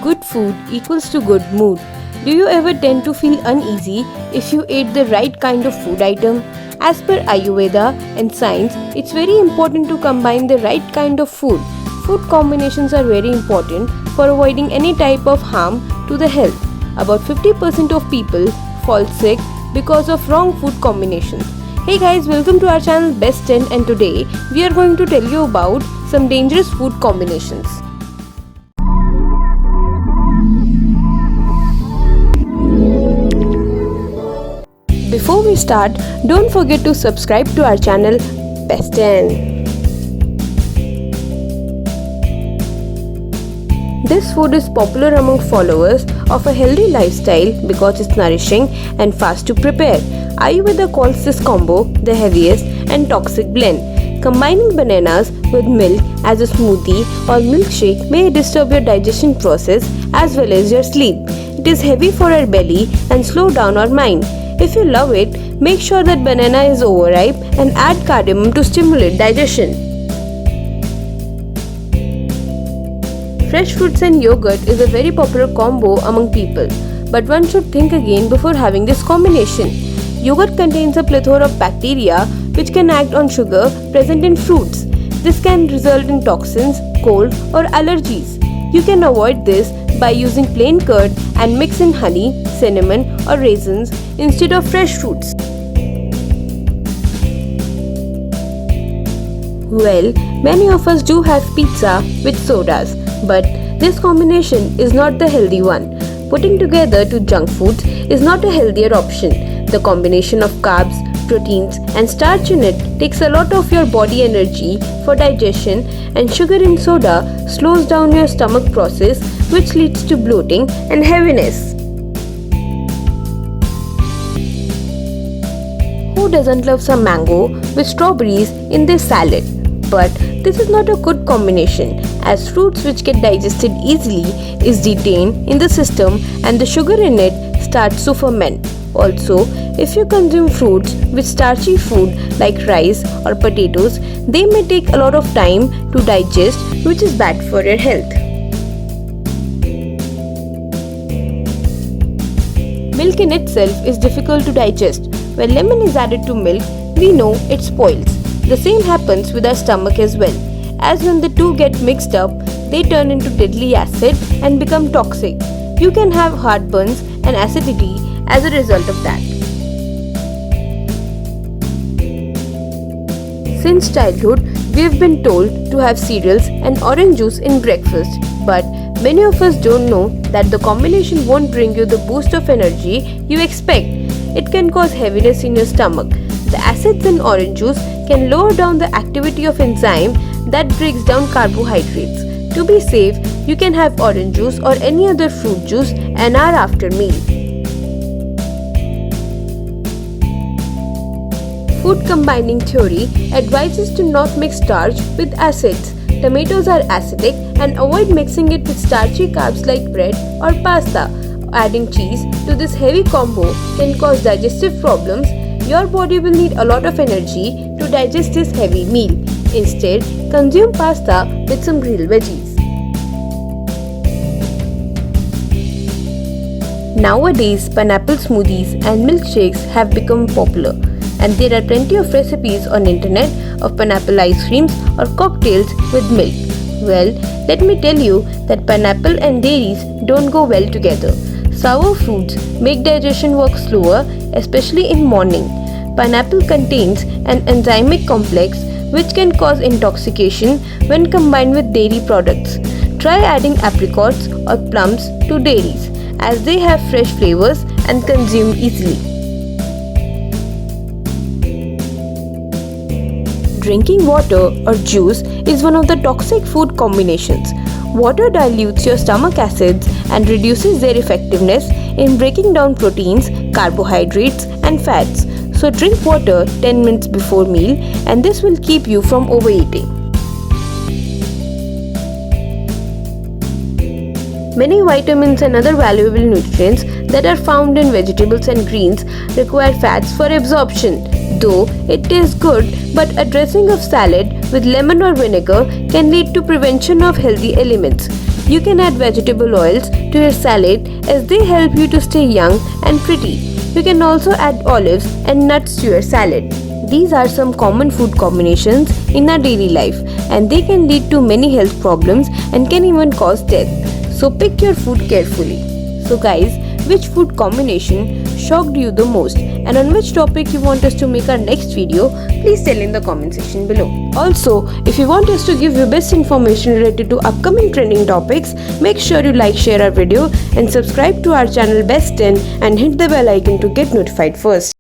Good food equals to good mood. Do you ever tend to feel uneasy if you ate the right kind of food item? As per Ayurveda and science, it's very important to combine the right kind of food. Food combinations are very important for avoiding any type of harm to the health. About 50% of people fall sick because of wrong food combinations. Hey guys, welcome to our channel Best 10, and today we are going to tell you about some dangerous food combinations. Before we start, don't forget to subscribe to our channel Best 10. This food is popular among followers of a healthy lifestyle because it's nourishing and fast to prepare. Ayurveda calls this combo the heaviest and toxic blend. Combining bananas with milk as a smoothie or milkshake may disturb your digestion process as well as your sleep. It is heavy for our belly and slow down our mind. If you love it, make sure that banana is overripe and add cardamom to stimulate digestion. Fresh fruits and yogurt is a very popular combo among people, but one should think again before having this combination. Yogurt contains a plethora of bacteria which can act on sugar present in fruits. This can result in toxins, cold or allergies. You can avoid this by using plain curd and mix in honey, cinnamon or raisins instead of fresh fruits. Well, many of us do have pizza with sodas, but this combination is not the healthy one. Putting together two junk foods is not a healthier option. The combination of carbs, proteins and starch in it takes a lot of your body energy for digestion, and sugar in soda slows down your stomach process, which leads to bloating and heaviness. Who doesn't love some mango with strawberries in their salad? But this is not a good combination, as fruits which get digested easily is detained in the system and the sugar in it starts to ferment. Also, if you consume fruits with starchy food like rice or potatoes, they may take a lot of time to digest, which is bad for your health. Milk in itself is difficult to digest. When lemon is added to milk, we know it spoils. The same happens with our stomach as well, as when the two get mixed up, they turn into deadly acid and become toxic. You can have heartburns and acidity as a result of that. Since childhood, we have been told to have cereals and orange juice in breakfast, but many of us don't know that the combination won't bring you the boost of energy you expect. It can cause heaviness in your stomach. The acids in orange juice can lower down the activity of enzyme that breaks down carbohydrates. To be safe, you can have orange juice or any other fruit juice an hour after meal. Food combining theory advises to not mix starch with acids. Tomatoes are acidic, and avoid mixing it with starchy carbs like bread or pasta. Adding cheese to this heavy combo can cause digestive problems. Your body will need a lot of energy to digest this heavy meal. Instead, consume pasta with some grilled veggies. Nowadays, pineapple smoothies and milkshakes have become popular, and there are plenty of recipes on internet of pineapple ice creams or cocktails with milk. Well, let me tell you that pineapple and dairies don't go well together. Sour fruits make digestion work slower, especially in morning. Pineapple contains an enzymic complex which can cause intoxication when combined with dairy products. Try adding apricots or plums to dairies, as they have fresh flavors and consume easily. Drinking water or juice is one of the toxic food combinations. Water dilutes your stomach acids and reduces their effectiveness in breaking down proteins, carbohydrates and fats. So drink water 10 minutes before meal, and this will keep you from overeating. Many vitamins and other valuable nutrients that are found in vegetables and greens require fats for absorption. Though it tastes good, but a dressing of salad with lemon or vinegar can lead to prevention of healthy elements. You can add vegetable oils to your salad as they help you to stay young and pretty. You can also add olives and nuts to your salad. These are some common food combinations in our daily life, and they can lead to many health problems and can even cause death. So pick your food carefully. So guys, which food combination shocked you the most, and on which topic you want us to make our next video, please tell in the comment section below. Also, if you want us to give you best information related to upcoming trending topics, make sure you like, share our video and subscribe to our channel Best 10 and hit the bell icon to get notified first.